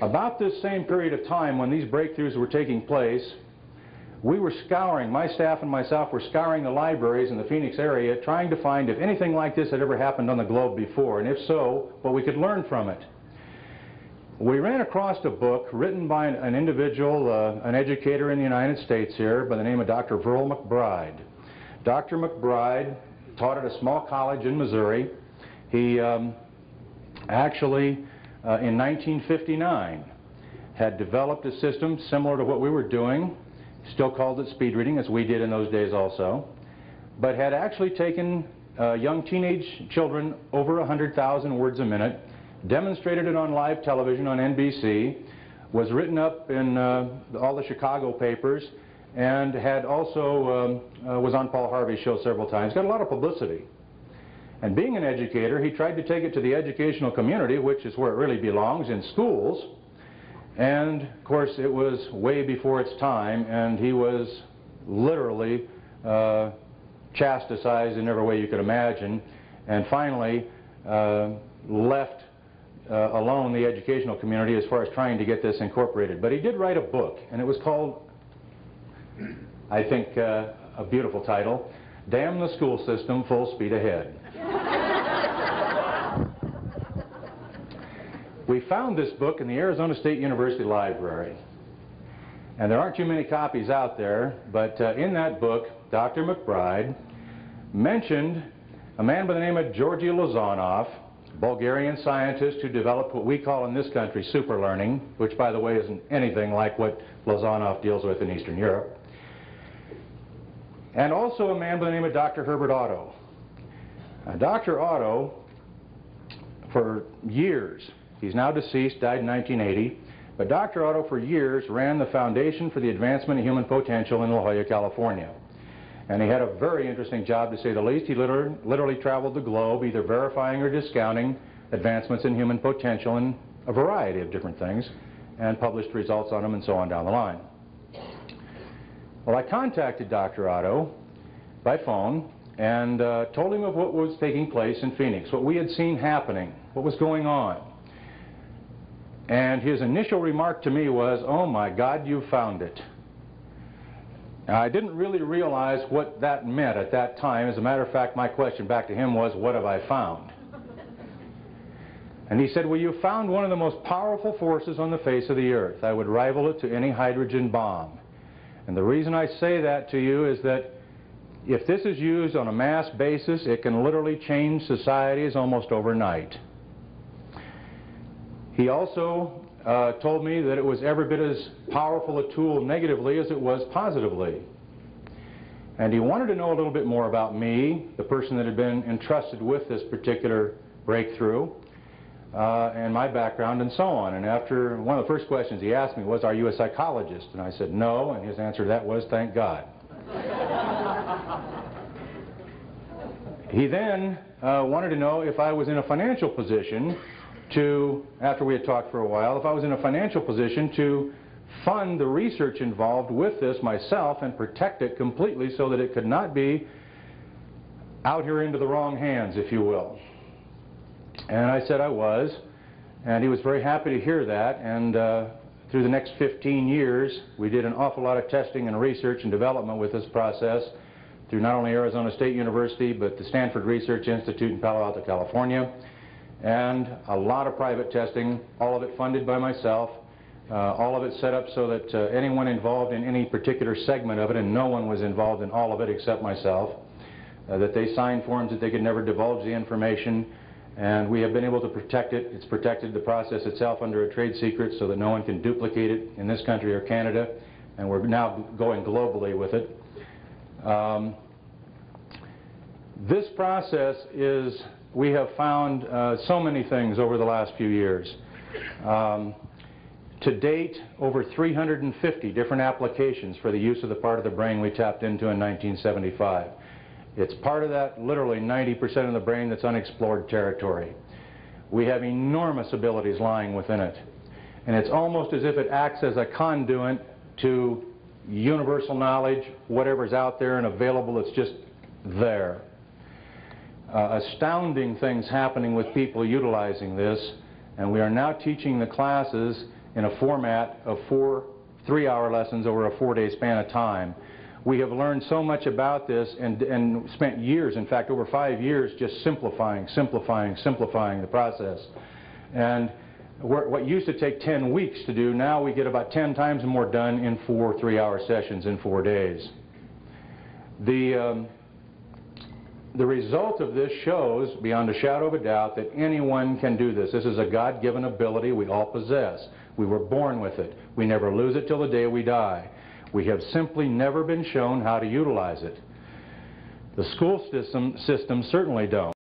About this same period of time when these breakthroughs were taking place, we were scouring, my staff and myself were scouring the libraries in the Phoenix area trying to find if anything like this had ever happened on the globe before, and if so, what we could learn from it. We ran across a book written by an individual, an educator in the United States here by the name of Dr. Verl McBride. Dr. McBride taught at a small college in Missouri. He actually, in 1959, had developed a system similar to what we were doing, still called it speed reading, as we did in those days also, but had actually taken young teenage children over 100,000 words a minute, demonstrated it on live television on NBC, was written up in all the Chicago papers, and had also was on Paul Harvey's show several times. Got a lot of publicity. And being an educator, he tried to take it to the educational community, which is where it really belongs, in schools. And of course it was way before its time, and he was literally chastised in every way you could imagine, and finally left alone the educational community as far as trying to get this incorporated. But he did write a book, and it was called, I think, a beautiful title, Damn the School System, Full Speed Ahead. We found this book in the Arizona State University Library, and there aren't too many copies out there, but in that book, Dr. McBride mentioned a man by the name of Georgy Lozanov, Bulgarian scientist who developed what we call in this country super learning, which by the way isn't anything like what Lozanov deals with in Eastern Europe, and also a man by the name of Dr. Herbert Otto. Dr. Otto, for years, he's now deceased, died in 1980, but Dr. Otto for years ran the Foundation for the Advancement of Human Potential in La Jolla, California. And he had a very interesting job, to say the least. He literally traveled the globe, either verifying or discounting advancements in human potential in a variety of different things, and published results on them and so on down the line. Well, I contacted Dr. Otto by phone and told him of what was taking place in Phoenix, what we had seen happening, what was going on. And his initial remark to me was, "Oh my God, you found it." Now, I didn't really realize what that meant at that time. As a matter of fact, my question back to him was, "What have I found?" And he said, "Well, you found one of the most powerful forces on the face of the earth. I would rival it to any hydrogen bomb. And the reason I say that to you is that if this is used on a mass basis, it can literally change societies almost overnight." He also told me that it was every bit as powerful a tool negatively as it was positively. And he wanted to know a little bit more about me, the person that had been entrusted with this particular breakthrough, and my background and so on. And after, one of the first questions he asked me was, "Are you a psychologist?" And I said, "No," and his answer to that was, "Thank God." He then wanted to know if I was in a financial position to, after we had talked for a while, if I was in a financial position to fund the research involved with this myself and protect it completely so that it could not be out here into the wrong hands, if you will. And I said I was, and he was very happy to hear that, and through the next 15 years we did an awful lot of testing and research and development with this process through not only Arizona State University but the Stanford Research Institute in Palo Alto, California, and a lot of private testing, all of it funded by myself, all of it set up so that anyone involved in any particular segment of it, and no one was involved in all of it except myself, that they signed forms that they could never divulge the information, and we have been able to protect it. It's protected the process itself under a trade secret so that no one can duplicate it in this country or Canada, and we're now going globally with it. This process is, we have found so many things over the last few years. To date, over 350 different applications for the use of the part of the brain we tapped into in 1975. It's part of that literally 90% of the brain that's unexplored territory. We have enormous abilities lying within it. And it's almost as if it acts as a conduit to universal knowledge, whatever's out there and available, it's just there. Astounding things happening with people utilizing this, and we are now teaching the classes in a format of 4 3-hour lessons over a 4-day span of time. We have learned so much about this and spent years, in fact over 5 years, just simplifying the process. And what used to take 10 weeks to do, now we get about 10 times more done in 4 3-hour sessions in 4 days. The result of this shows, beyond a shadow of a doubt, that anyone can do this. This is a God-given ability we all possess. We were born with it. We never lose it till the day we die. We have simply never been shown how to utilize it. The school system certainly don't.